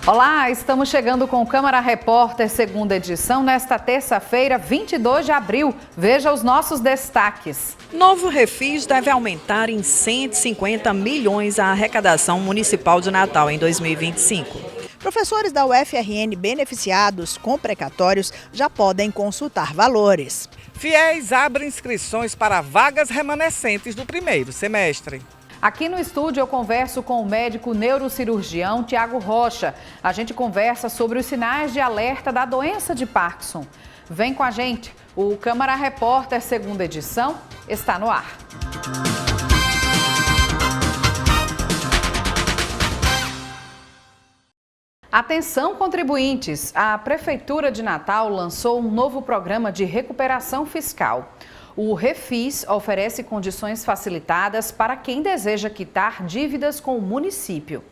Olá, estamos chegando com o Câmara Repórter, segunda edição, nesta terça-feira, 22 de abril. Veja os nossos destaques. Novo Refis deve aumentar em 150 milhões a arrecadação municipal de Natal em 2025. Professores da UFRN beneficiados com precatórios já podem consultar valores. Fiéis abrem inscrições para vagas remanescentes do primeiro semestre. Aqui no estúdio eu converso com o médico neurocirurgião Tiago Rocha. A gente conversa sobre os sinais de alerta da doença de Parkinson. Vem com a gente, o Câmara Repórter, segunda edição, está no ar. Atenção, contribuintes! A Prefeitura de Natal lançou um novo programa de recuperação fiscal. O Refis oferece condições facilitadas para quem deseja quitar dívidas com o município.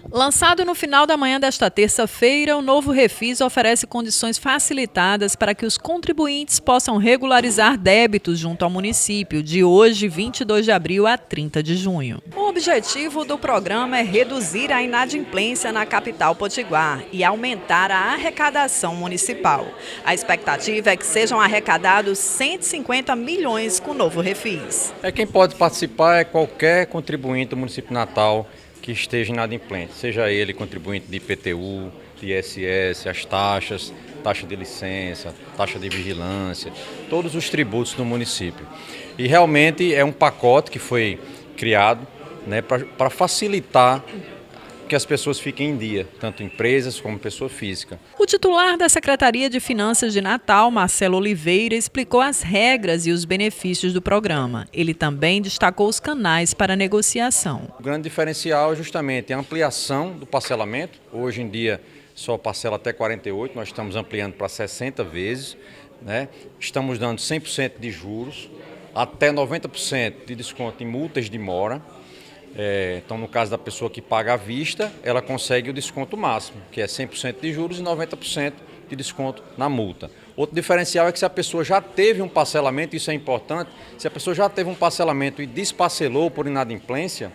Lançado no final da manhã desta terça-feira, o novo Refis oferece condições facilitadas para que os contribuintes possam regularizar débitos junto ao município, de hoje, 22 de abril, a 30 de junho. O objetivo do programa é reduzir a inadimplência na capital potiguar e aumentar a arrecadação municipal. A expectativa é que sejam arrecadados 150 milhões com o novo Refis. Quem pode participar é qualquer contribuinte do município de Natal que esteja inadimplente, seja ele contribuinte de IPTU, de ISS, as taxas, taxa de licença, taxa de vigilância, todos os tributos do município. E realmente é um pacote que foi criado, para facilitar que as pessoas fiquem em dia, tanto empresas como pessoa física. O titular da Secretaria de Finanças de Natal, Marcelo Oliveira, explicou as regras e os benefícios do programa. Ele também destacou os canais para negociação. O grande diferencial é justamente a ampliação do parcelamento. Hoje em dia só parcela até 48, nós estamos ampliando para 60 vezes. Estamos dando 100% de juros, até 90% de desconto em multas de mora. Então, no caso da pessoa que paga à vista, ela consegue o desconto máximo, que é 100% de juros e 90% de desconto na multa. Outro diferencial é que se a pessoa já teve um parcelamento, isso é importante, se a pessoa já teve um parcelamento e desparcelou por inadimplência,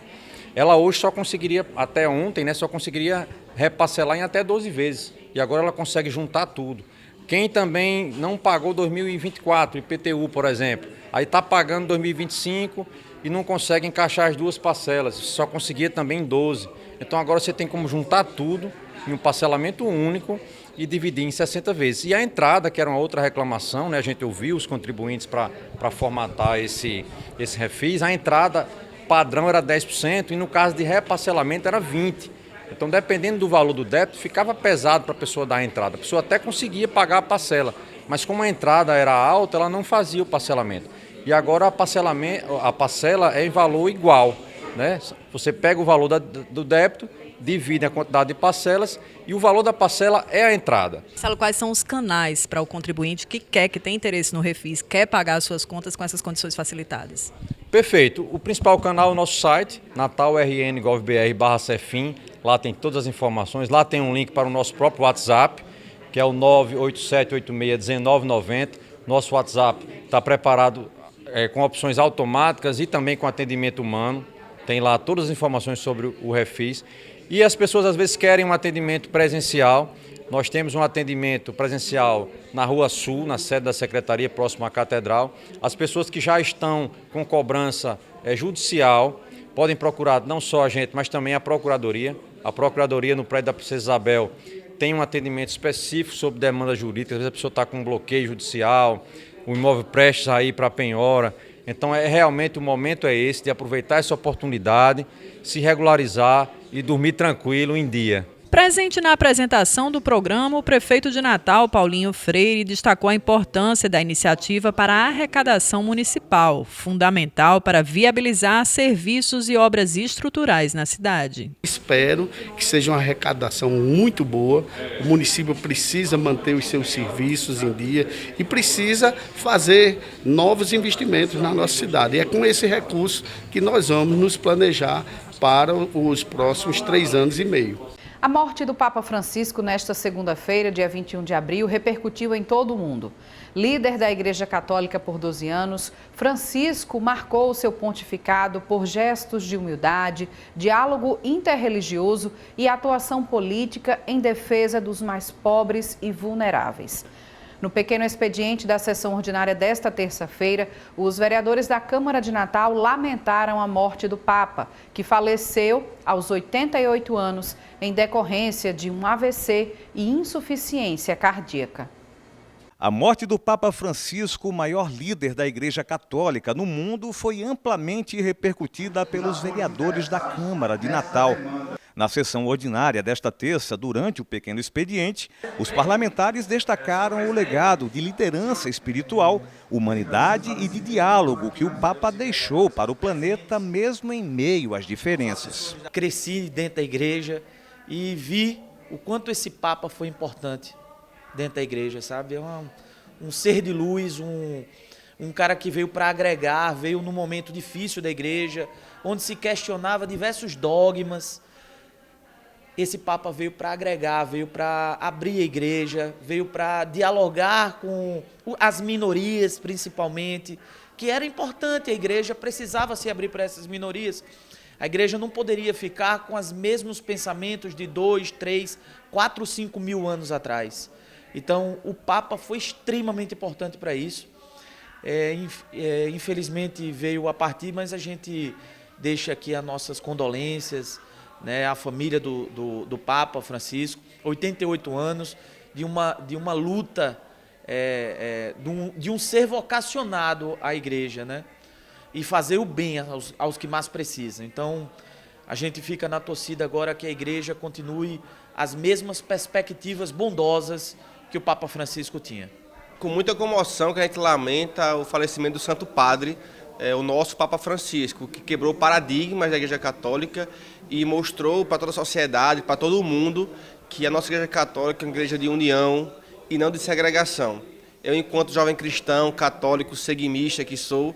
ela hoje só conseguiria, até ontem, só conseguiria reparcelar em até 12 vezes. E agora ela consegue juntar tudo. Quem também não pagou 2024, IPTU, por exemplo, aí está pagando 2025 e não consegue encaixar as duas parcelas, só conseguia também em 12. Então agora você tem como juntar tudo em um parcelamento único e dividir em 60 vezes. E a entrada, que era uma outra reclamação, a gente ouviu os contribuintes para formatar esse refis, a entrada padrão era 10% e no caso de reparcelamento era 20%. Então, dependendo do valor do débito, ficava pesado para a pessoa dar a entrada. A pessoa até conseguia pagar a parcela, mas como a entrada era alta, ela não fazia o parcelamento. E agora a parcela é em valor igual. Você pega o valor do débito, divide a quantidade de parcelas e o valor da parcela é a entrada. Marcelo, quais são os canais para o contribuinte que tem interesse no Refis, quer pagar as suas contas com essas condições facilitadas? Perfeito. O principal canal é o nosso site, natalrn.gov.br/cefim. Lá tem todas as informações. Lá tem um link para o nosso próprio WhatsApp, que é o 987861990. Nosso WhatsApp está preparado com opções automáticas e também com atendimento humano. Tem lá todas as informações sobre o Refis. E as pessoas às vezes querem um atendimento presencial. Nós temos um atendimento presencial na Rua Sul, na sede da Secretaria, próximo à Catedral. As pessoas que já estão com cobrança judicial podem procurar não só a gente, mas também a Procuradoria. A Procuradoria no prédio da Princesa Isabel tem um atendimento específico sobre demanda jurídica. Às vezes a pessoa está com um bloqueio judicial, o imóvel prestes a ir para a penhora. Então, realmente o momento é esse, de aproveitar essa oportunidade, se regularizar e dormir tranquilo em dia. Presente na apresentação do programa, o prefeito de Natal, Paulinho Freire, destacou a importância da iniciativa para a arrecadação municipal, fundamental para viabilizar serviços e obras estruturais na cidade. Espero que seja uma arrecadação muito boa. O município precisa manter os seus serviços em dia e precisa fazer novos investimentos na nossa cidade. E é com esse recurso que nós vamos nos planejar para os próximos 3 anos e meio. A morte do Papa Francisco nesta segunda-feira, dia 21 de abril, repercutiu em todo o mundo. Líder da Igreja Católica por 12 anos, Francisco marcou seu pontificado por gestos de humildade, diálogo interreligioso e atuação política em defesa dos mais pobres e vulneráveis. No pequeno expediente da sessão ordinária desta terça-feira, os vereadores da Câmara de Natal lamentaram a morte do Papa, que faleceu aos 88 anos em decorrência de um AVC e insuficiência cardíaca. A morte do Papa Francisco, o maior líder da Igreja Católica no mundo, foi amplamente repercutida pelos vereadores da Câmara de Natal. Na sessão ordinária desta terça, durante o pequeno expediente, os parlamentares destacaram o legado de liderança espiritual, humanidade e de diálogo que o Papa deixou para o planeta, mesmo em meio às diferenças. Cresci dentro da igreja e vi o quanto esse Papa foi importante dentro da igreja, sabe? É um ser de luz, um cara que veio para agregar, veio num momento difícil da igreja, onde se questionava diversos dogmas. Esse Papa veio para agregar, veio para abrir a igreja, veio para dialogar com as minorias, principalmente, que era importante, a igreja precisava se abrir para essas minorias. A igreja não poderia ficar com os mesmos pensamentos de 2, 3, 4, 5 mil anos atrás. Então, o Papa foi extremamente importante para isso. Infelizmente veio a partir, mas a gente deixa aqui as nossas condolências, né, a família do Papa Francisco, 88 anos, de uma luta, de um ser vocacionado à igreja, né, e fazer o bem aos que mais precisam. Então, a gente fica na torcida agora que a igreja continue as mesmas perspectivas bondosas que o Papa Francisco tinha. Com muita comoção que a gente lamenta o falecimento do Santo Padre, o nosso Papa Francisco, que quebrou paradigmas da Igreja Católica e mostrou para toda a sociedade, para todo o mundo, que a nossa Igreja Católica é uma igreja de união e não de segregação. Eu, enquanto jovem cristão, católico, seguimista que sou,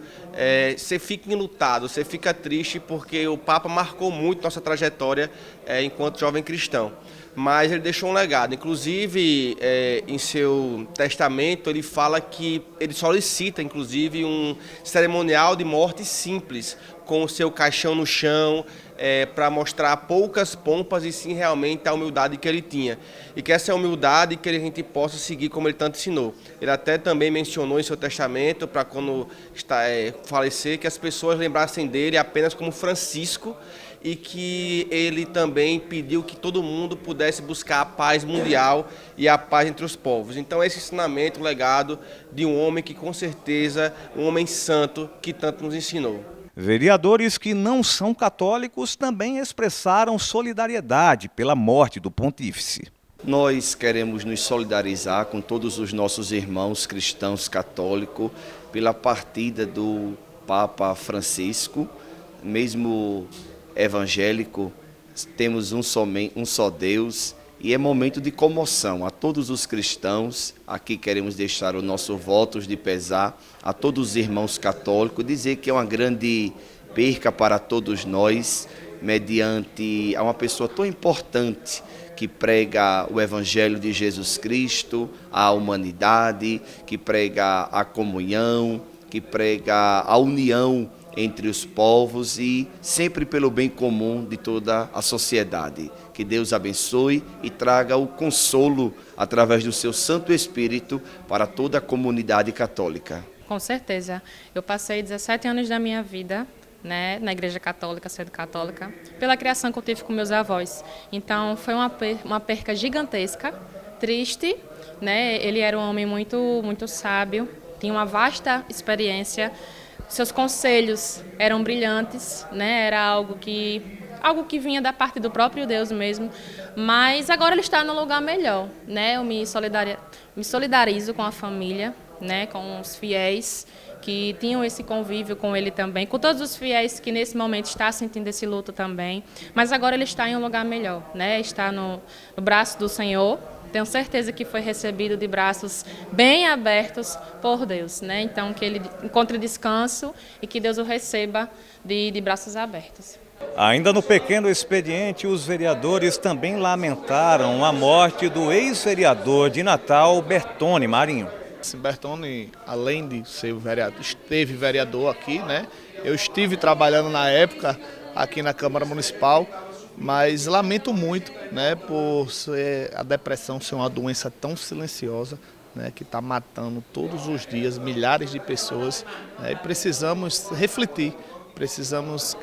você fica enlutado, você fica triste porque o Papa marcou muito nossa trajetória enquanto jovem cristão. Mas ele deixou um legado. Inclusive, em seu testamento, ele fala que ele solicita, inclusive, um cerimonial de morte simples, com o seu caixão no chão, para mostrar poucas pompas e sim realmente a humildade que ele tinha. E que essa é a humildade que a gente possa seguir como ele tanto ensinou. Ele até também mencionou em seu testamento, para quando falecer, que as pessoas lembrassem dele apenas como Francisco, e que ele também pediu que todo mundo pudesse buscar a paz mundial e a paz entre os povos. Então esse ensinamento, o legado de um homem que com certeza, um homem santo que tanto nos ensinou. Vereadores que não são católicos também expressaram solidariedade pela morte do pontífice. Nós queremos nos solidarizar com todos os nossos irmãos cristãos católicos pela partida do Papa Francisco, mesmo evangélico, temos um só Deus e é momento de comoção a todos os cristãos. Aqui queremos deixar o nosso voto de pesar a todos os irmãos católicos, dizer que é uma grande perca para todos nós, mediante a uma pessoa tão importante que prega o Evangelho de Jesus Cristo, a humanidade, que prega a comunhão, que prega a união entre os povos e sempre pelo bem comum de toda a sociedade. Que Deus abençoe e traga o consolo através do seu Santo Espírito para toda a comunidade católica. Com certeza. Eu passei 17 anos da minha vida, né, na Igreja Católica, sendo católica, pela criação que eu tive com meus avós. Então foi uma perca gigantesca, triste, né? Ele era um homem muito sábio, tinha uma vasta experiência. Seus conselhos eram brilhantes, né? Era algo que vinha da parte do próprio Deus mesmo, mas agora ele está num lugar melhor, né? Eu me solidarizo com a família, né? Com os fiéis que tinham esse convívio com ele também, com todos os fiéis que nesse momento estão sentindo esse luto também, mas agora ele está em um lugar melhor, né? Está no braço do Senhor. Tenho certeza que foi recebido de braços bem abertos por Deus, né? Então, que ele encontre descanso e que Deus o receba de braços abertos. Ainda no pequeno expediente, os vereadores também lamentaram a morte do ex-vereador de Natal, Bertone Marinho. Bertone, além de ser vereador, esteve vereador aqui, né? Eu estive trabalhando na época aqui na Câmara Municipal, mas lamento muito, né, por a depressão ser uma doença tão silenciosa, né, que está matando todos os dias milhares de pessoas, né, e precisamos refletir, precisamos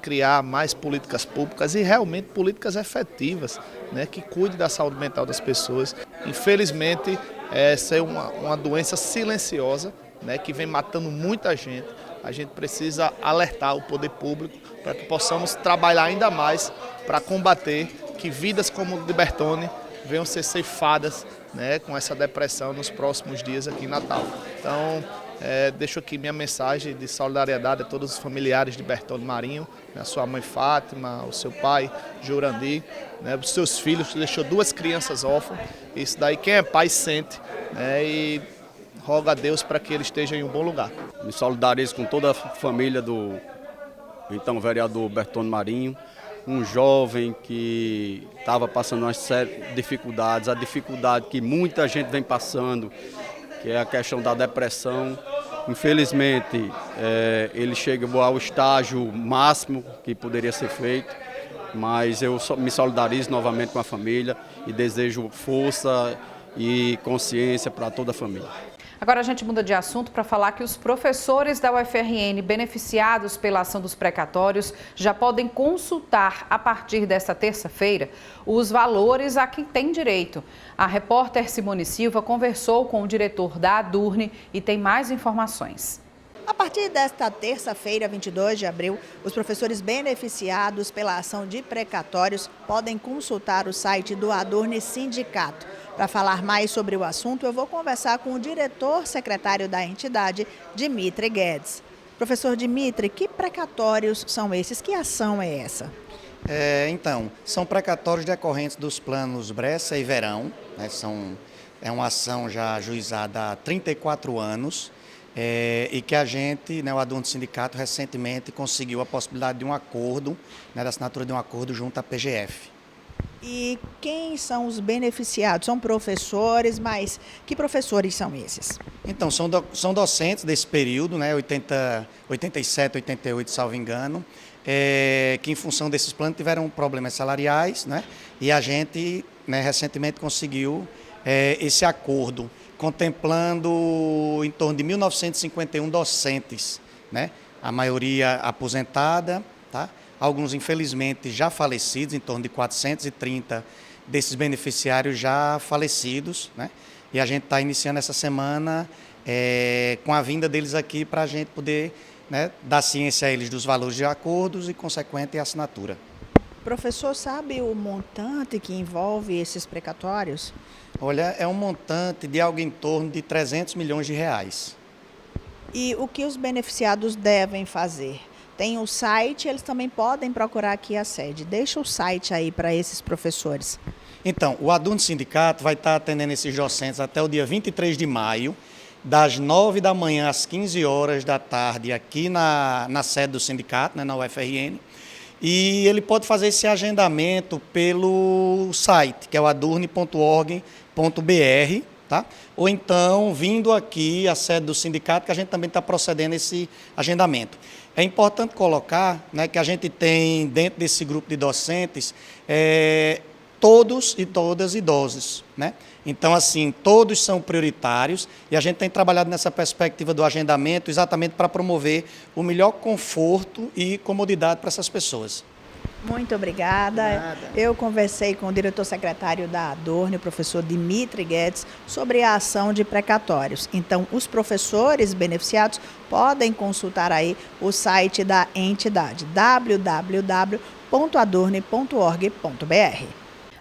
criar mais políticas públicas e realmente políticas efetivas, né, que cuidem da saúde mental das pessoas. Infelizmente, essa é uma doença silenciosa, né, que vem matando muita gente. A gente precisa alertar o poder público para que possamos trabalhar ainda mais para combater que vidas como o de Bertone venham ser ceifadas, né, com essa depressão nos próximos dias aqui em Natal. Então, deixo aqui minha mensagem de solidariedade a todos os familiares de Bertone Marinho, a sua mãe Fátima, o seu pai Jurandir, né, os seus filhos, deixou 2 crianças órfãs. Isso daí quem é pai sente, né, e roga a Deus para que ele esteja em um bom lugar. Me solidarizo com toda a família do então vereador Bertone Marinho, um jovem que estava passando uma série de dificuldades, a dificuldade que muita gente vem passando, que é a questão da depressão. Infelizmente, ele chegou ao estágio máximo que poderia ser feito, mas eu me solidarizo novamente com a família e desejo força e consciência para toda a família. Agora a gente muda de assunto para falar que os professores da UFRN beneficiados pela ação dos precatórios já podem consultar a partir desta terça-feira os valores a que têm direito. A repórter Simone Silva conversou com o diretor da Adurne e tem mais informações. A partir desta terça-feira, 22 de abril, os professores beneficiados pela ação de precatórios podem consultar o site do Adurne Sindicato. Para falar mais sobre o assunto, eu vou conversar com o diretor-secretário da entidade, Dimitri Guedes. Professor Dimitri, que precatórios são esses? Que ação é essa? Então, são precatórios decorrentes dos planos Bressa e Verão, né? É uma ação já ajuizada há 34 anos e que a gente, né, o Adurne Sindicato, recentemente conseguiu a possibilidade de um acordo, né, da assinatura de um acordo junto à PGF. E quem são os beneficiados? São professores, mas que professores são esses? Então, são docentes desse período, né, 87, 88, salvo engano, que em função desses planos tiveram problemas salariais, né, e a gente, né, recentemente conseguiu esse acordo, contemplando em torno de 1.951 docentes, né, a maioria aposentada, tá? Alguns, infelizmente, já falecidos, em torno de 430 desses beneficiários já falecidos, né? E a gente está iniciando essa semana com a vinda deles aqui para a gente poder, né, dar ciência a eles dos valores de acordos e, consequente, a assinatura. Professor, sabe o montante que envolve esses precatórios? Olha, é um montante de algo em torno de 300 milhões de reais. E o que os beneficiados devem fazer? Tem o site, eles também podem procurar aqui a sede. Deixa o site aí para esses professores. Então, o Adurne Sindicato vai estar atendendo esses docentes até o dia 23 de maio, das 9 da manhã às 15 horas da tarde, aqui na sede do sindicato, né, na UFRN. E ele pode fazer esse agendamento pelo site, que é o adurne.org.br, tá? Ou então vindo aqui à sede do sindicato, que a gente também está procedendo esse agendamento. É importante colocar, né, que a gente tem dentro desse grupo de docentes todos e todas idosos, né? Então, assim, todos são prioritários e a gente tem trabalhado nessa perspectiva do agendamento exatamente para promover o melhor conforto e comodidade para essas pessoas. Muito obrigada. Eu conversei com o diretor-secretário da Adurne, o professor Dimitri Guedes, sobre a ação de precatórios. Então, os professores beneficiados podem consultar aí o site da entidade, www.adurne.org.br.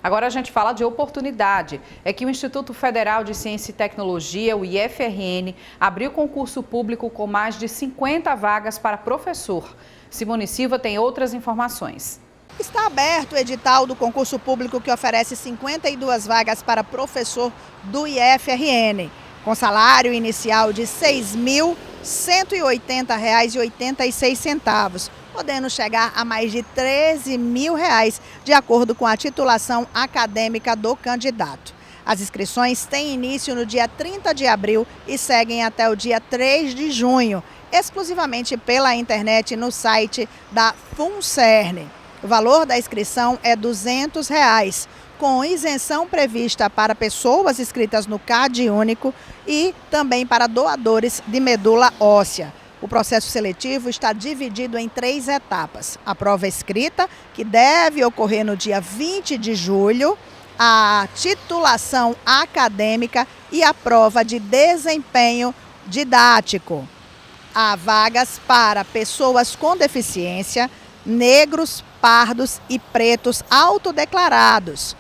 Agora a gente fala de oportunidade. É que o Instituto Federal de Ciência e Tecnologia, o IFRN, abriu concurso público com mais de 50 vagas para professor. Simone Silva tem outras informações. Está aberto o edital do concurso público que oferece 52 vagas para professor do IFRN, com salário inicial de R$ 6.180,86, podendo chegar a mais de R$13 mil, de acordo com a titulação acadêmica do candidato. As inscrições têm início no dia 30 de abril e seguem até o dia 3 de junho, exclusivamente pela internet no site da FUNCERN. O valor da inscrição é R$ 200, com isenção prevista para pessoas inscritas no CAD único e também para doadores de medula óssea. O processo seletivo está dividido em 3 etapas. A prova escrita, que deve ocorrer no dia 20 de julho, a titulação acadêmica e a prova de desempenho didático. Há vagas para pessoas com deficiência, negros, pardos e pretos autodeclarados.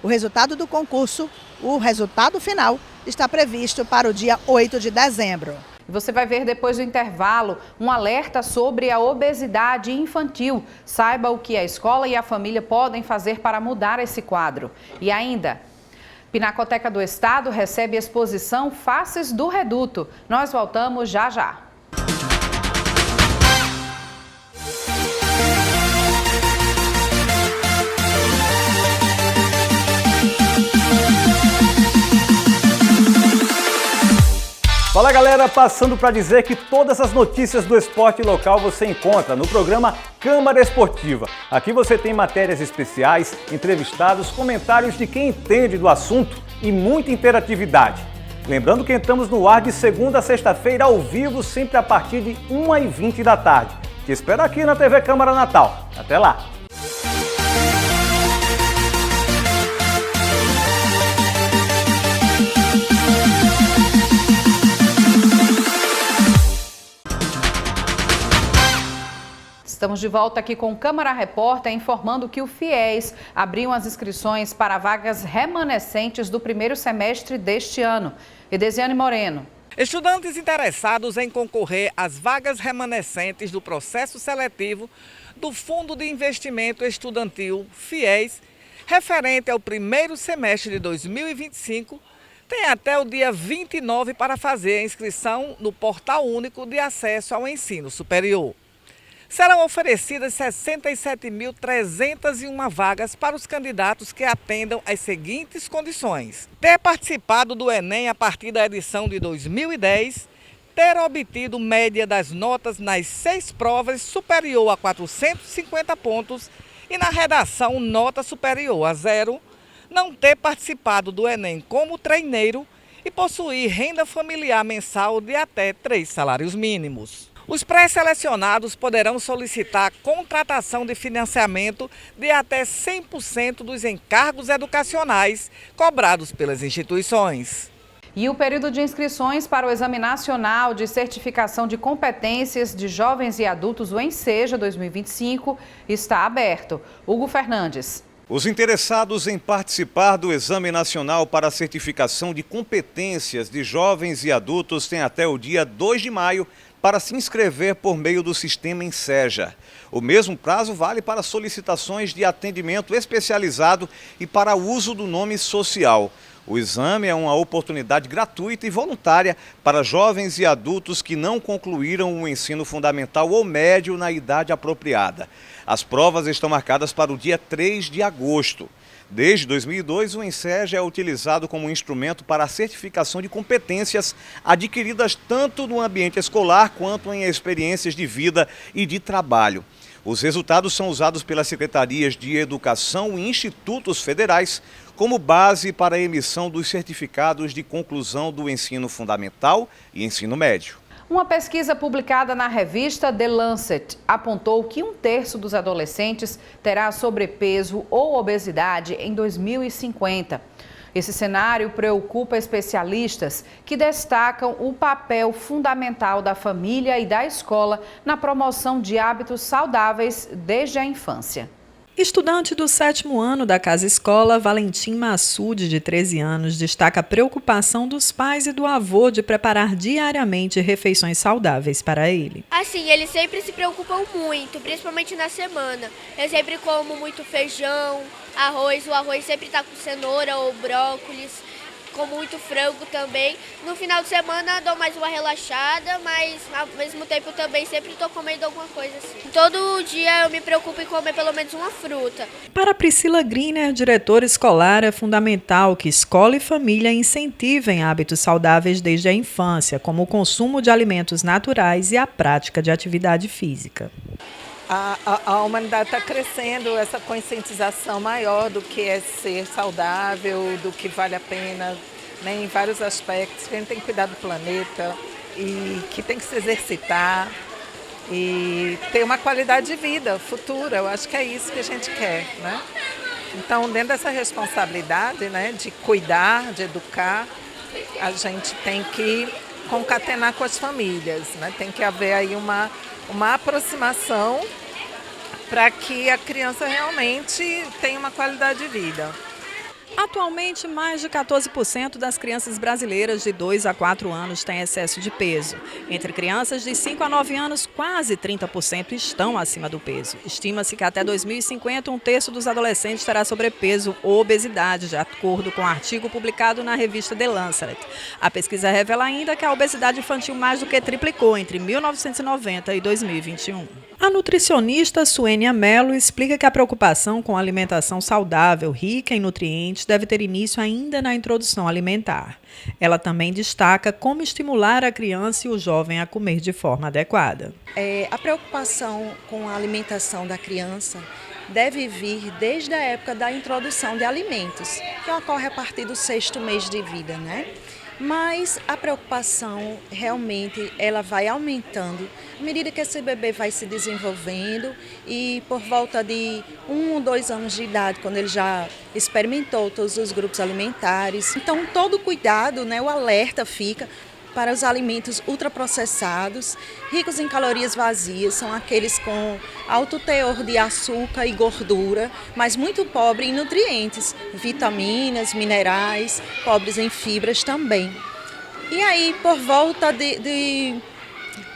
O resultado do concurso, o resultado final, está previsto para o dia 8 de dezembro. Você vai ver depois do intervalo um alerta sobre a obesidade infantil. Saiba o que a escola e a família podem fazer para mudar esse quadro. E ainda, Pinacoteca do Estado recebe exposição Faces do Reduto. Nós voltamos já já. Fala galera, passando para dizer que todas as notícias do esporte local você encontra no programa Câmara Esportiva. Aqui você tem matérias especiais, entrevistados, comentários de quem entende do assunto e muita interatividade. Lembrando que entramos no ar de segunda a sexta-feira ao vivo, sempre a partir de 1h20 da tarde. Te espero aqui na TV Câmara Natal. Até lá! Estamos de volta aqui com o Câmara Repórter, informando que o FIES abriu as inscrições para vagas remanescentes do primeiro semestre deste ano. Edesiane Moreno. Estudantes interessados em concorrer às vagas remanescentes do processo seletivo do Fundo de Investimento Estudantil, FIES, referente ao primeiro semestre de 2025, tem até o dia 29 para fazer a inscrição no Portal Único de Acesso ao Ensino Superior. Serão oferecidas 67.301 vagas para os candidatos que atendam às seguintes condições: ter participado do Enem a partir da edição de 2010, ter obtido média das notas nas 6 provas superior a 450 pontos e na redação nota superior a 0, não ter participado do Enem como treineiro e possuir renda familiar mensal de até 3 salários mínimos. Os pré-selecionados poderão solicitar contratação de financiamento de até 100% dos encargos educacionais cobrados pelas instituições. E o período de inscrições para o Exame Nacional de Certificação de Competências de Jovens e Adultos, o ENSEJA 2025, está aberto. Hugo Fernandes. Os interessados em participar do Exame Nacional para a Certificação de Competências de Jovens e Adultos têm até o dia 2 de maio para se inscrever por meio do sistema ENSEJA. O mesmo prazo vale para solicitações de atendimento especializado e para uso do nome social. O exame é uma oportunidade gratuita e voluntária para jovens e adultos que não concluíram o ensino fundamental ou médio na idade apropriada. As provas estão marcadas para o dia 3 de agosto. Desde 2002, o ENSEJA é utilizado como instrumento para a certificação de competências adquiridas tanto no ambiente escolar quanto em experiências de vida e de trabalho. Os resultados são usados pelas secretarias de Educação e institutos federais como base para a emissão dos certificados de conclusão do ensino fundamental e ensino médio. Uma pesquisa publicada na revista The Lancet apontou que 1/3 dos adolescentes terá sobrepeso ou obesidade em 2050. Esse cenário preocupa especialistas que destacam o papel fundamental da família e da escola na promoção de hábitos saudáveis desde a infância. Estudante do 7º ano da Casa Escola, Valentim Massude, de 13 anos, destaca a preocupação dos pais e do avô de preparar diariamente refeições saudáveis para ele. Assim, eles sempre se preocupam muito, principalmente na semana. Eu sempre como muito feijão, arroz, o arroz sempre está com cenoura ou brócolis, com muito frango também. No final de semana dou mais uma relaxada, mas ao mesmo tempo também sempre estou comendo alguma coisa assim. Todo dia eu me preocupo em comer pelo menos uma fruta. Para Priscila Griner, diretora escolar, é fundamental que escola e família incentivem hábitos saudáveis desde a infância, como o consumo de alimentos naturais e a prática de atividade física. A humanidade está crescendo essa conscientização maior do que é ser saudável, do que vale a pena, né, em vários aspectos, que a gente tem que cuidar do planeta e que tem que se exercitar e ter uma qualidade de vida futura. Eu acho que é isso que a gente quer, né? Então, dentro dessa responsabilidade, né, de cuidar, de educar, a gente tem que concatenar com as famílias, né? Tem que haver aí uma aproximação para que a criança realmente tenha uma qualidade de vida. Atualmente, mais de 14% das crianças brasileiras de 2 a 4 anos têm excesso de peso. Entre crianças de 5 a 9 anos, quase 30% estão acima do peso. Estima-se que até 2050, 1/3 dos adolescentes terá sobrepeso ou obesidade, de acordo com um artigo publicado na revista The Lancet. A pesquisa revela ainda que a obesidade infantil mais do que triplicou entre 1990 e 2021. A nutricionista Suênia Mello explica que a preocupação com a alimentação saudável, rica em nutrientes, deve ter início ainda na introdução alimentar. Ela também destaca como estimular a criança e o jovem a comer de forma adequada. A preocupação com a alimentação da criança deve vir desde a época da introdução de alimentos, que ocorre a partir do 6º mês de vida, né? Mas a preocupação realmente ela vai aumentando à medida que esse bebê vai se desenvolvendo e por volta de 1 ou 2 anos de idade, quando ele já experimentou todos os grupos alimentares. Então todo cuidado, né, o alerta fica para os alimentos ultraprocessados, ricos em calorias vazias, são aqueles com alto teor de açúcar e gordura, mas muito pobre em nutrientes, vitaminas, minerais, pobres em fibras também. E aí, por volta de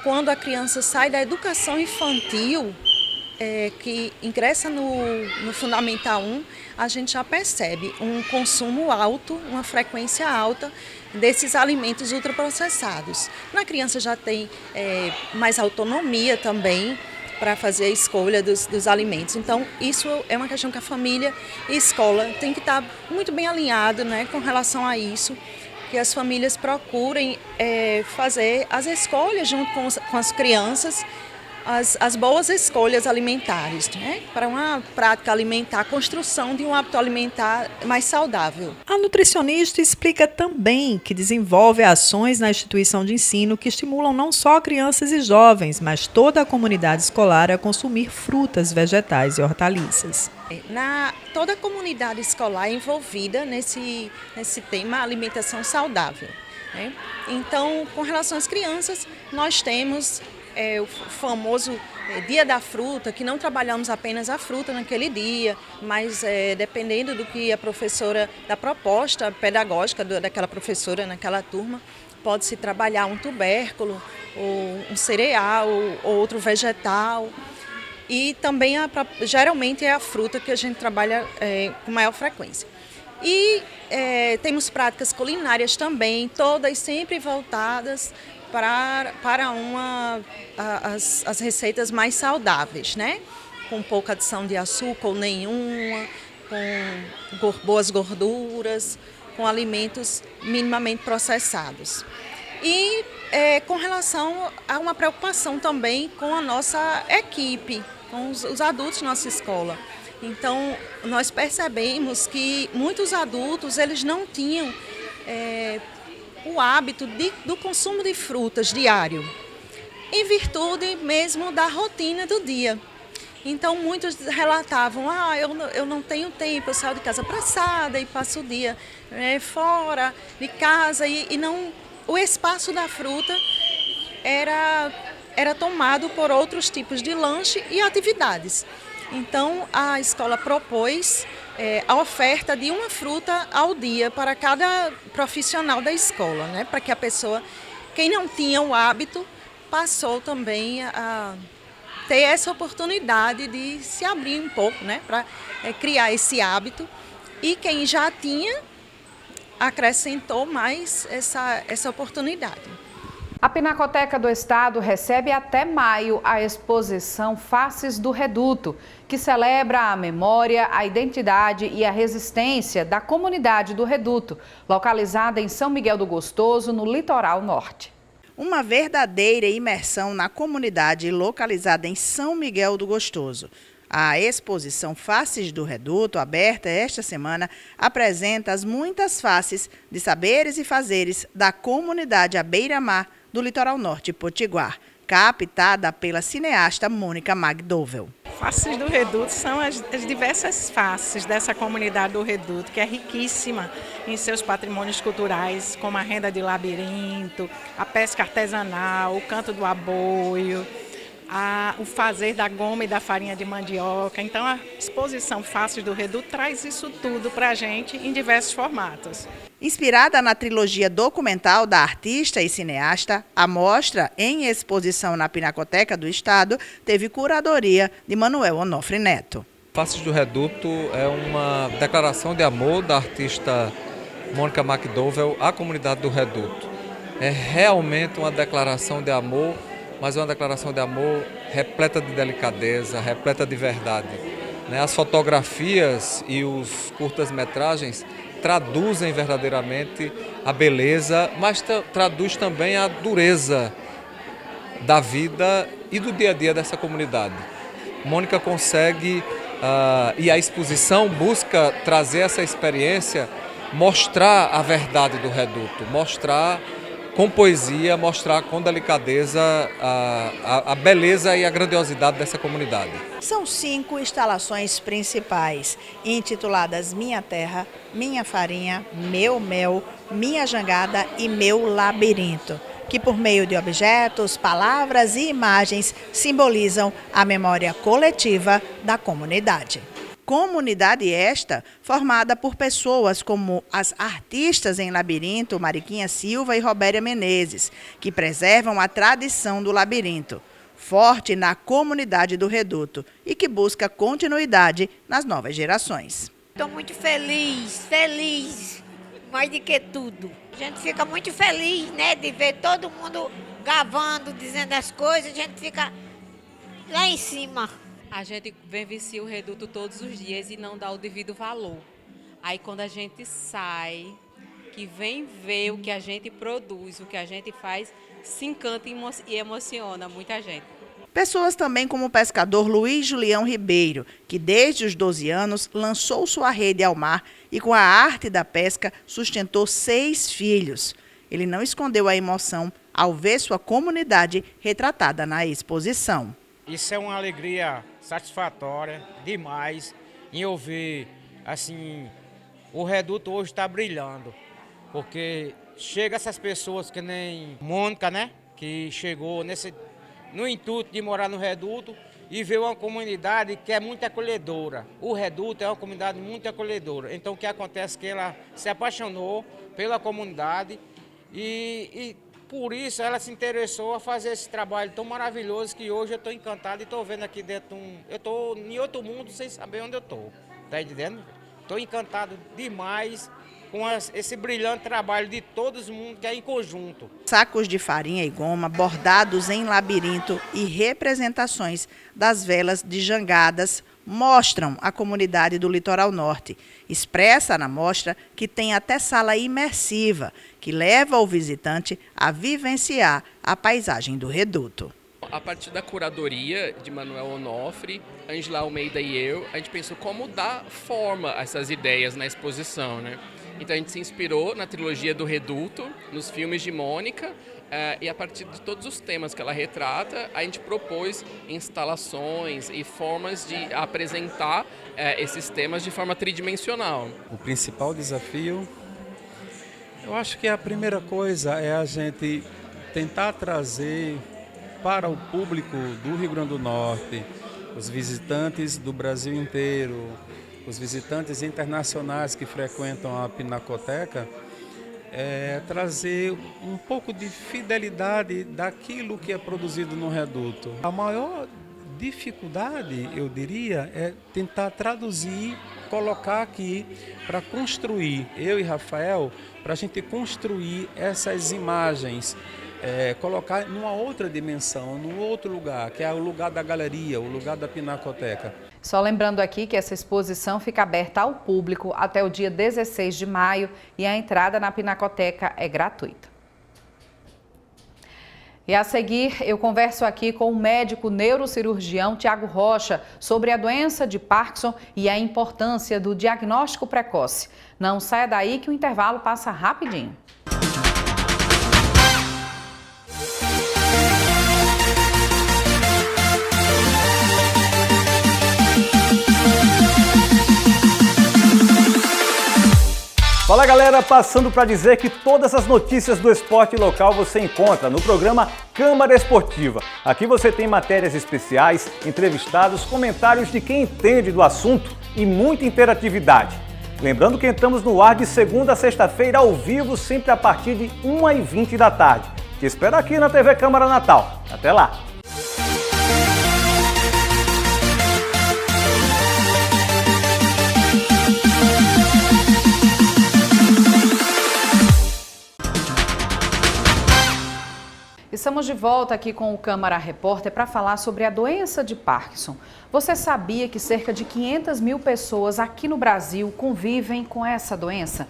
quando a criança sai da educação infantil, que ingressa no Fundamental 1, a gente já percebe um consumo alto, uma frequência alta desses alimentos ultraprocessados. A criança já tem mais autonomia também para fazer a escolha dos alimentos. Então, isso é uma questão que a família e a escola tem que estar muito bem alinhado, né, com relação a isso, que as famílias procurem fazer as escolhas junto com as crianças, as boas escolhas alimentares, né? Para uma prática alimentar, a construção de um hábito alimentar mais saudável. A nutricionista explica também que desenvolve ações na instituição de ensino que estimulam não só crianças e jovens, mas toda a comunidade escolar a consumir frutas, vegetais e hortaliças. Toda a comunidade escolar é envolvida nesse tema alimentação saudável, né? Então, com relação às crianças, nós temos o famoso Dia da Fruta, que não trabalhamos apenas a fruta naquele dia, mas dependendo do que a professora, da proposta pedagógica daquela professora naquela turma, pode-se trabalhar um tubérculo, ou um cereal, ou outro vegetal. E também, geralmente, é a fruta que a gente trabalha com maior frequência. E temos práticas culinárias também, todas sempre voltadas para as receitas mais saudáveis, né? Com pouca adição de açúcar ou nenhuma, com boas gorduras, com alimentos minimamente processados. E com relação a uma preocupação também com a nossa equipe, com os adultos da nossa escola. Então, nós percebemos que muitos adultos eles não tinham o hábito do consumo de frutas diário, em virtude mesmo da rotina do dia. Então, muitos relatavam, eu não tenho tempo, eu saio de casa apressada e passo o dia fora de casa e não, o espaço da fruta era tomado por outros tipos de lanche e atividades. Então, a escola propôs a oferta de uma fruta ao dia para cada profissional da escola, né? Para que a pessoa, quem não tinha o hábito, passou também a ter essa oportunidade de se abrir um pouco, né? Para criar esse hábito. E quem já tinha, acrescentou mais essa oportunidade. A Pinacoteca do Estado recebe até maio a exposição Faces do Reduto, que celebra a memória, a identidade e a resistência da comunidade do Reduto, localizada em São Miguel do Gostoso, no litoral norte. Uma verdadeira imersão na comunidade localizada em São Miguel do Gostoso. A exposição Faces do Reduto, aberta esta semana, apresenta as muitas faces de saberes e fazeres da comunidade à beira-mar do litoral norte potiguar, captada pela cineasta Mônica McDowell. Faces do Reduto são as diversas faces dessa comunidade do Reduto, que é riquíssima em seus patrimônios culturais, como a renda de labirinto, a pesca artesanal, o canto do aboio, o fazer da goma e da farinha de mandioca. Então a exposição Faces do Reduto traz isso tudo para a gente em diversos formatos. Inspirada na trilogia documental da artista e cineasta, a mostra, em exposição na Pinacoteca do Estado, teve curadoria de Manuel Onofre Neto. Faces do Reduto é uma declaração de amor da artista Mônica McDowell à comunidade do Reduto. É realmente uma declaração de amor, mas é uma declaração de amor repleta de delicadeza, repleta de verdade. As fotografias e os curtas-metragens traduzem verdadeiramente a beleza, mas traduz também a dureza da vida e do dia a dia dessa comunidade. Mônica consegue, e a exposição busca trazer essa experiência, mostrar a verdade do Reduto, mostrar com poesia, mostrar com delicadeza a beleza e a grandiosidade dessa comunidade. São 5 instalações principais, intituladas Minha Terra, Minha Farinha, Meu Mel, Minha Jangada e Meu Labirinto, que por meio de objetos, palavras e imagens simbolizam a memória coletiva da comunidade. Comunidade esta formada por pessoas como as artistas em labirinto Mariquinha Silva e Robéria Menezes, que preservam a tradição do labirinto, forte na comunidade do Reduto e que busca continuidade nas novas gerações. Estou muito feliz, mais do que tudo. A gente fica muito feliz, né, de ver todo mundo gravando, dizendo as coisas, a gente fica lá em cima. A gente vem vestir o Reduto todos os dias e não dá o devido valor. Aí quando a gente sai, que vem ver o que a gente produz, o que a gente faz, se encanta e emociona muita gente. Pessoas também como o pescador Luiz Julião Ribeiro, que desde os 12 anos lançou sua rede ao mar e com a arte da pesca sustentou 6 filhos. Ele não escondeu a emoção ao ver sua comunidade retratada na exposição. Isso é uma alegria satisfatória demais em ouvir, assim, o Reduto hoje está brilhando, porque chega essas pessoas que nem Mônica, né, que chegou no intuito de morar no Reduto e ver uma comunidade que é muito acolhedora. O Reduto é uma comunidade muito acolhedora, então o que acontece é que ela se apaixonou pela comunidade e por isso ela se interessou a fazer esse trabalho tão maravilhoso que hoje eu estou encantado e estou vendo aqui dentro eu estou em outro mundo sem saber onde eu estou. Está entendendo? Estou encantado demais com esse brilhante trabalho de todo mundo que é em conjunto. Sacos de farinha e goma bordados em labirinto e representações das velas de jangadas mostram a comunidade do litoral norte. Expressa na mostra que tem até sala imersiva, que leva o visitante a vivenciar a paisagem do Reduto. A partir da curadoria de Manuel Onofre, Ângela Almeida e eu, a gente pensou como dar forma a essas ideias na exposição, né? Então a gente se inspirou na trilogia do Reduto, nos filmes de Mônica, e a partir de todos os temas que ela retrata, a gente propôs instalações e formas de apresentar esses temas de forma tridimensional. O principal desafio, eu acho que a primeira coisa é a gente tentar trazer para o público do Rio Grande do Norte, os visitantes do Brasil inteiro, os visitantes internacionais que frequentam a Pinacoteca, trazer um pouco de fidelidade daquilo que é produzido no Reduto. A maior dificuldade, eu diria, é tentar traduzir, colocar aqui para construir, eu e Rafael, para a gente construir essas imagens, colocar numa outra dimensão, num outro lugar, que é o lugar da galeria, o lugar da Pinacoteca. Só lembrando aqui que essa exposição fica aberta ao público até o dia 16 de maio e a entrada na Pinacoteca é gratuita. E a seguir, eu converso aqui com o médico neurocirurgião Tiago Rocha sobre a doença de Parkinson e a importância do diagnóstico precoce. Não saia daí que o intervalo passa rapidinho. Fala galera, passando para dizer que todas as notícias do esporte local você encontra no programa Câmara Esportiva. Aqui você tem matérias especiais, entrevistados, comentários de quem entende do assunto e muita interatividade. Lembrando que entramos no ar de segunda a sexta-feira ao vivo, sempre a partir de 1h20 da tarde. Te espero aqui na TV Câmara Natal. Até lá! Estamos de volta aqui com o Câmara Repórter para falar sobre a doença de Parkinson. Você sabia que cerca de 500 mil pessoas aqui no Brasil convivem com essa doença?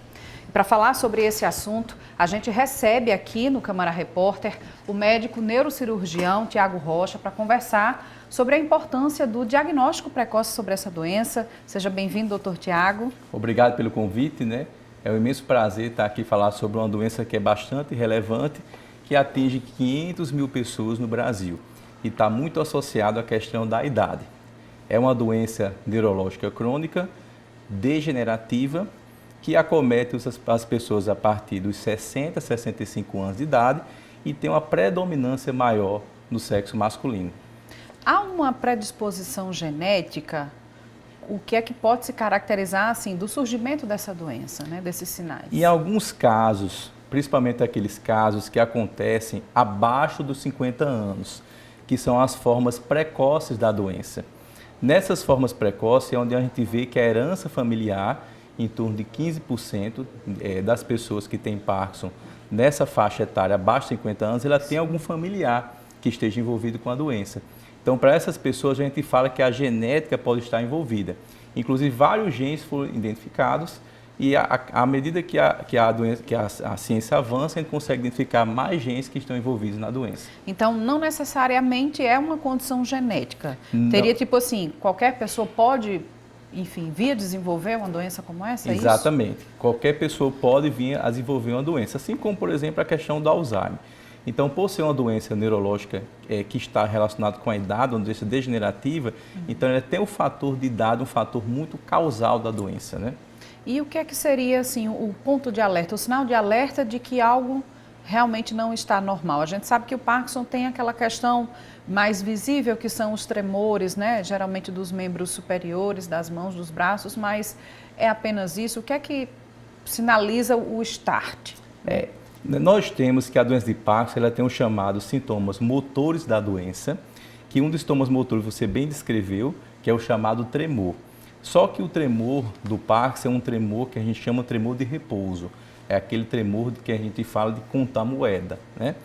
Para falar sobre esse assunto, a gente recebe aqui no Câmara Repórter o médico neurocirurgião Tiago Rocha para conversar sobre a importância do diagnóstico precoce sobre essa doença. Seja bem-vindo, doutor Tiago. Obrigado pelo convite, né? É um imenso prazer estar aqui falar sobre uma doença que é bastante relevante, que atinge 500 mil pessoas no Brasil e está muito associado à questão da idade. É uma doença neurológica crônica, degenerativa, que acomete as pessoas a partir dos 60, 65 anos de idade e tem uma predominância maior no sexo masculino. Há uma predisposição genética? O que é que pode se caracterizar assim, do surgimento dessa doença, né, desses sinais? Em alguns casos, principalmente aqueles casos que acontecem abaixo dos 50 anos, que são as formas precoces da doença. Nessas formas precoces é onde a gente vê que a herança familiar, em torno de 15% das pessoas que têm Parkinson, nessa faixa etária abaixo de 50 anos, ela tem algum familiar que esteja envolvido com a doença. Então, para essas pessoas, a gente fala que a genética pode estar envolvida. Inclusive, vários genes foram identificados e à medida que a ciência avança, a gente consegue identificar mais genes que estão envolvidos na doença. Então, não necessariamente é uma condição genética. Não. Teria tipo assim, qualquer pessoa pode, enfim, vir a desenvolver uma doença como essa? Exatamente. É isso? Qualquer pessoa pode vir a desenvolver uma doença, assim como, por exemplo, a questão do Alzheimer. Então, por ser uma doença neurológica que está relacionada com a idade, uma doença degenerativa, então ela tem um fator de idade, um fator muito causal da doença, né? E o que é que seria assim, o ponto de alerta, o sinal de alerta de que algo realmente não está normal? A gente sabe que o Parkinson tem aquela questão mais visível, que são os tremores, né? Geralmente dos membros superiores, das mãos, dos braços, mas é apenas isso? O que é que sinaliza o start? Nós temos que a doença de Parkinson ela tem os chamados sintomas motores da doença, que um dos sintomas motores você bem descreveu, que é o chamado tremor. Só que o tremor do Parkinson é um tremor que a gente chama de tremor de repouso. É aquele tremor que a gente fala de contar moeda, né?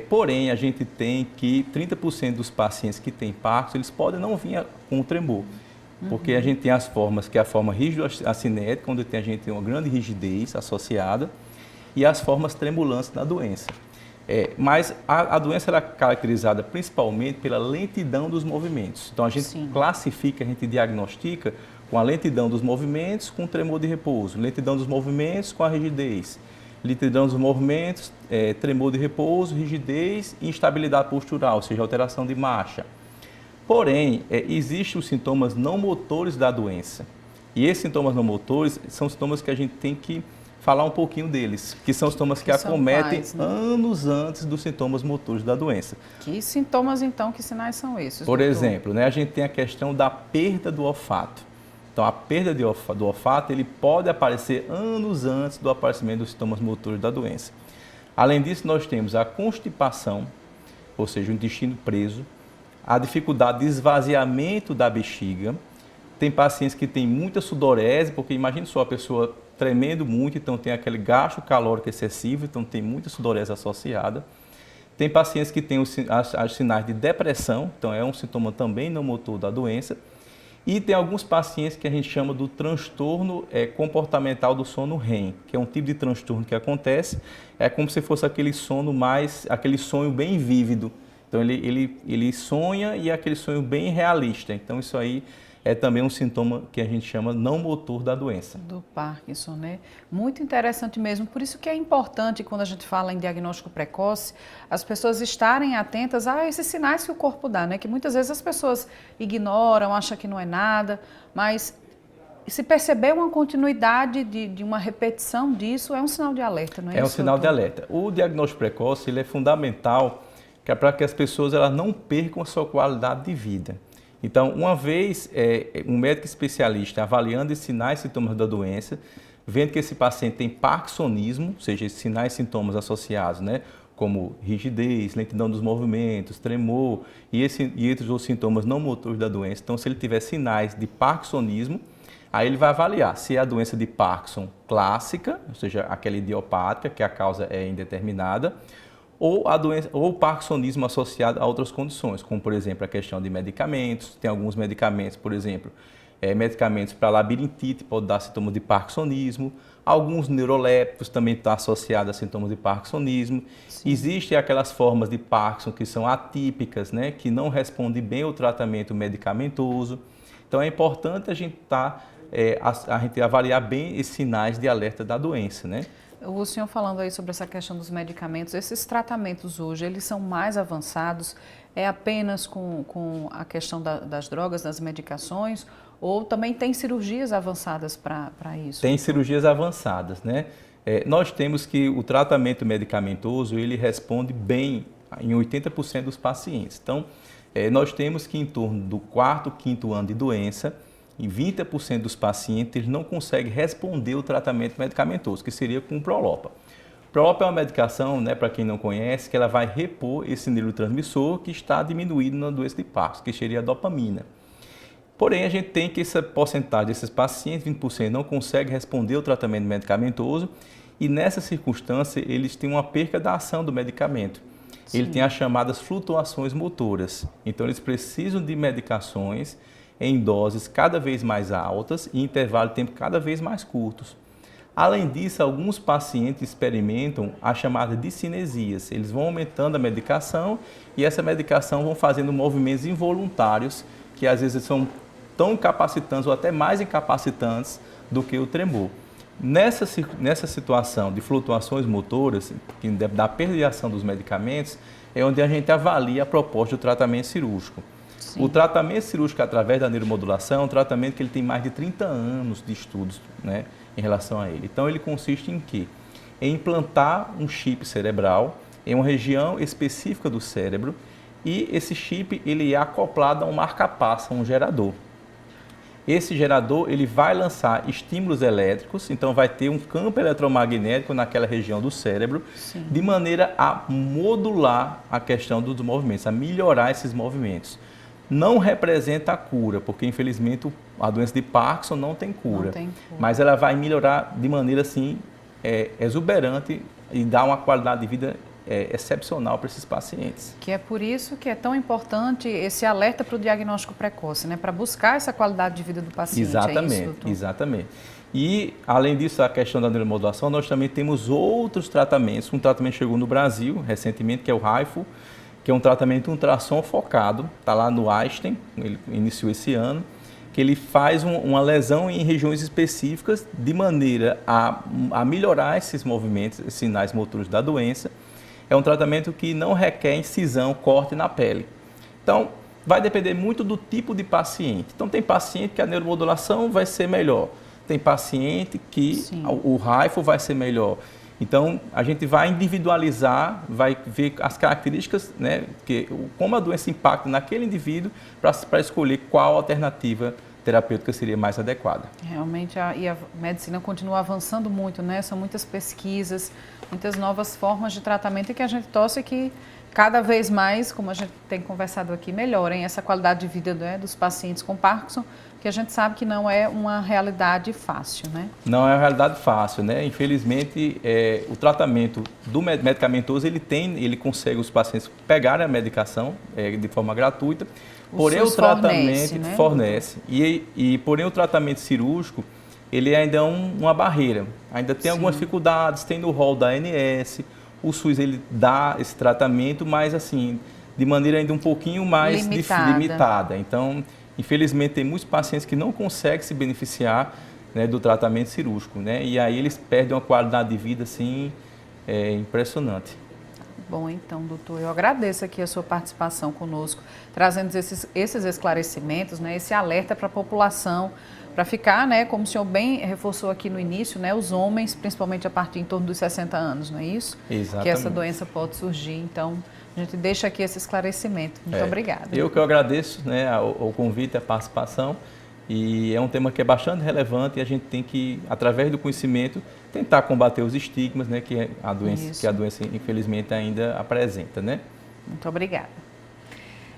Porém, a gente tem que 30% dos pacientes que têm Parkinson, eles podem não vir com o tremor. Porque a gente tem as formas, que é a forma rígido-acinética, onde a gente tem uma grande rigidez associada, e as formas tremulantes da doença. Mas a doença ela é caracterizada principalmente pela lentidão dos movimentos. Então a gente classifica, a gente diagnostica com a lentidão dos movimentos com tremor de repouso, lentidão dos movimentos com a rigidez, lentidão dos movimentos, tremor de repouso, rigidez e instabilidade postural, ou seja, alteração de marcha. Porém, existem os sintomas não motores da doença. E esses sintomas não motores são sintomas que a gente tem que falar um pouquinho deles, que são sintomas que acometem quais, né? Anos antes dos sintomas motores da doença. Que sintomas, então, que sinais são esses? Por exemplo, né, a gente tem a questão da perda do olfato. Então, a perda do olfato ele pode aparecer anos antes do aparecimento dos sintomas motores da doença. Além disso, nós temos a constipação, ou seja, o intestino preso, a dificuldade de esvaziamento da bexiga. Tem pacientes que têm muita sudorese, porque imagine só a pessoa tremendo muito, então tem aquele gasto calórico excessivo, então tem muita sudorese associada. Tem pacientes que têm os sinais de depressão, então é um sintoma também não motor da doença. E tem alguns pacientes que a gente chama do transtorno comportamental do sono REM, que é um tipo de transtorno que acontece, é como se fosse aquele sonho bem vívido. Então ele sonha e é aquele sonho bem realista. Então isso aí é também um sintoma que a gente chama não motor da doença. Do Parkinson, né? Muito interessante mesmo. Por isso que é importante, quando a gente fala em diagnóstico precoce, as pessoas estarem atentas a esses sinais que o corpo dá, né? Que muitas vezes as pessoas ignoram, acham que não é nada, mas se perceber uma continuidade de uma repetição disso, é um sinal de alerta, não é isso? É um sinal de alerta. O diagnóstico precoce ele é fundamental para que as pessoas elas não percam a sua qualidade de vida. Então, uma vez um médico especialista avaliando os sinais e sintomas da doença, vendo que esse paciente tem parkinsonismo, ou seja, esses sinais e sintomas associados, né, como rigidez, lentidão dos movimentos, tremor e outros os sintomas não motores da doença. Então, se ele tiver sinais de parkinsonismo, aí ele vai avaliar se é a doença de Parkinson clássica, ou seja, aquela idiopática, que a causa é indeterminada, ou o parkinsonismo associado a outras condições, como, por exemplo, a questão de medicamentos. Tem alguns medicamentos, por exemplo, medicamentos para labirintite, pode dar sintomas de parkinsonismo. Alguns neurolépticos também estão associados a sintomas de parkinsonismo. Sim. Existem aquelas formas de Parkinson que são atípicas, né, que não respondem bem ao tratamento medicamentoso. Então, é importante a gente avaliar bem esses sinais de alerta da doença, né? O senhor falando aí sobre essa questão dos medicamentos, esses tratamentos hoje, eles são mais avançados? É apenas com a questão das drogas, das medicações? Ou também tem cirurgias avançadas para isso? Tem cirurgias avançadas, né? Nós temos que o tratamento medicamentoso, ele responde bem em 80% dos pacientes. Então, nós temos que em torno do 4º, 5º ano de doença, em 20% dos pacientes não conseguem responder o tratamento medicamentoso, que seria com o Prolopa. Prolopa é uma medicação, né, para quem não conhece, que ela vai repor esse neurotransmissor que está diminuído na doença de Parkinson, que seria a dopamina. Porém, a gente tem que essa porcentagem desses pacientes, 20%, não consegue responder o tratamento medicamentoso e nessa circunstância eles têm uma perca da ação do medicamento. Sim. Ele tem as chamadas flutuações motoras. Então, eles precisam de medicações em doses cada vez mais altas e intervalo de tempo cada vez mais curtos. Além disso, alguns pacientes experimentam a chamada discinesias. Eles vão aumentando a medicação e essa medicação vão fazendo movimentos involuntários que às vezes são tão incapacitantes ou até mais incapacitantes do que o tremor. Nessa situação de flutuações motoras, que da perda de ação dos medicamentos, é onde a gente avalia a proposta do tratamento cirúrgico. Sim. O tratamento cirúrgico através da neuromodulação é um tratamento que ele tem mais de 30 anos de estudos, né, em relação a ele. Então, ele consiste em quê? Em implantar um chip cerebral em uma região específica do cérebro e esse chip ele é acoplado a um marca-passo, um gerador. Esse gerador ele vai lançar estímulos elétricos, então vai ter um campo eletromagnético naquela região do cérebro, sim, de maneira a modular a questão dos movimentos, a melhorar esses movimentos. Não representa a cura, porque infelizmente a doença de Parkinson não tem cura. Mas ela vai melhorar de maneira assim exuberante e dar uma qualidade de vida excepcional para esses pacientes. Que é por isso que é tão importante esse alerta para o diagnóstico precoce, né? Para buscar essa qualidade de vida do paciente. Exatamente, é isso, doutor? Exatamente. E, além disso, a questão da neuromodulação, nós também temos outros tratamentos. Um tratamento chegou no Brasil recentemente, que é o HIFU, que é um tratamento de ultrassom focado, está lá no Einstein, ele iniciou esse ano, que ele faz uma lesão em regiões específicas de maneira a melhorar esses movimentos, esses sinais motores da doença. É um tratamento que não requer incisão, corte na pele. Então, vai depender muito do tipo de paciente. Então, tem paciente que a neuromodulação vai ser melhor, tem paciente que sim, o HIFU vai ser melhor. Então, a gente vai individualizar, vai ver as características, né, como a doença impacta naquele indivíduo para escolher qual alternativa terapêutica seria mais adequada. Realmente, a medicina continua avançando muito, né? São muitas pesquisas, muitas novas formas de tratamento e que a gente torce que cada vez mais, como a gente tem conversado aqui, melhorem essa qualidade de vida, né, dos pacientes com Parkinson, que a gente sabe que não é uma realidade fácil, né? Não é uma realidade fácil, né? Infelizmente, o tratamento do medicamentoso, ele consegue os pacientes pegarem a medicação de forma gratuita, porém o tratamento fornece. Porém o tratamento cirúrgico, ele ainda é uma barreira. Ainda tem algumas dificuldades, tem no rol da ANS, o SUS ele dá esse tratamento, mas assim, de maneira ainda um pouquinho mais limitada. Então, infelizmente, tem muitos pacientes que não conseguem se beneficiar, né, do tratamento cirúrgico, né? E aí eles perdem uma qualidade de vida assim, impressionante. Bom, então, doutor, eu agradeço aqui a sua participação conosco, trazendo esses esclarecimentos, né, esse alerta para a população, para ficar, né, como o senhor bem reforçou aqui no início, né, os homens, principalmente a partir em torno dos 60 anos, não é isso? Exatamente. Que essa doença pode surgir. Então, a gente deixa aqui esse esclarecimento. Muito obrigada. Eu que agradeço, né, o convite, a participação. E é um tema que é bastante relevante e a gente tem que, através do conhecimento, tentar combater os estigmas, né, que a doença infelizmente ainda apresenta, né? Muito obrigada.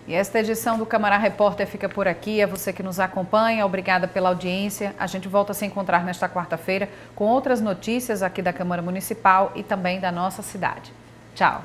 E esta edição do Câmara Repórter fica por aqui. É você que nos acompanha. Obrigada pela audiência. A gente volta a se encontrar nesta quarta-feira com outras notícias aqui da Câmara Municipal e também da nossa cidade. Tchau.